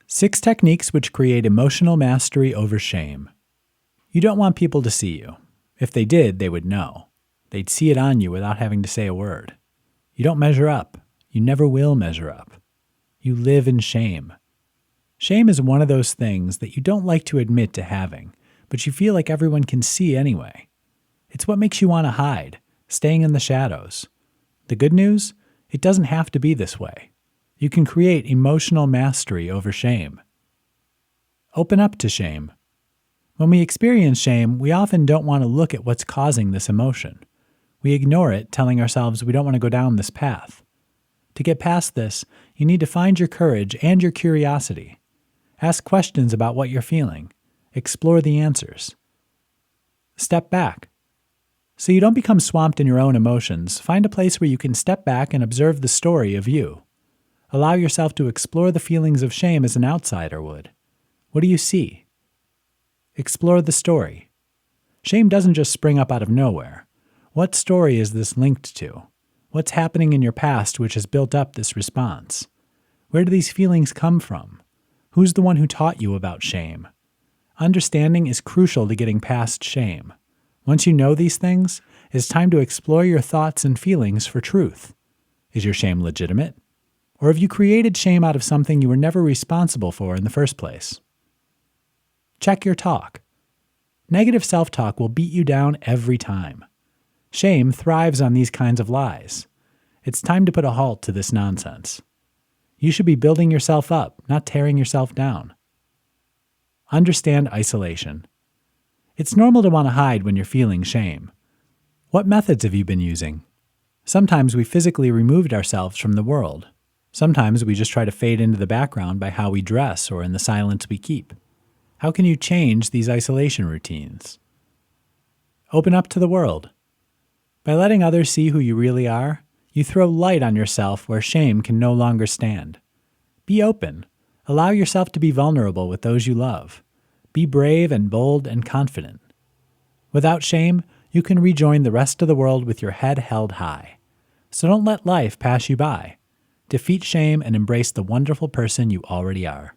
6 techniques which create emotional mastery over shame. You don't want people to see you. If they did, they would know. They'd see it on you without having to say a word. You don't measure up. You never will measure up. You live in shame. Shame is one of those things that you don't like to admit to having, but you feel like everyone can see anyway. It's what makes you want to hide, staying in the shadows. The good news? It doesn't have to be this way. You can create emotional mastery over shame. Open up to shame. When we experience shame, we often don't want to look at what's causing this emotion. We ignore it, telling ourselves we don't want to go down this path. To get past this, you need to find your courage and your curiosity. Ask questions about what you're feeling. Explore the answers. Step back. So you don't become swamped in your own emotions, find a place where you can step back and observe the story of you. Allow yourself to explore the feelings of shame as an outsider would. What do you see? Explore the story. Shame doesn't just spring up out of nowhere. What story is this linked to? What's happening in your past which has built up this response? Where do these feelings come from? Who's the one who taught you about shame? Understanding is crucial to getting past shame. Once you know these things, it's time to explore your thoughts and feelings for truth. Is your shame legitimate? Or have you created shame out of something you were never responsible for in the first place? Check your talk. Negative self-talk will beat you down every time. Shame thrives on these kinds of lies. It's time to put a halt to this nonsense. You should be building yourself up, not tearing yourself down. Understand isolation. It's normal to want to hide when you're feeling shame. What methods have you been using? Sometimes we physically removed ourselves from the world. Sometimes we just try to fade into the background by how we dress or in the silence we keep. How can you change these isolation routines? Open up to the world. By letting others see who you really are, you throw light on yourself where shame can no longer stand. Be open. Allow yourself to be vulnerable with those you love. Be brave and bold and confident. Without shame, you can rejoin the rest of the world with your head held high. So don't let life pass you by. Defeat shame and embrace the wonderful person you already are.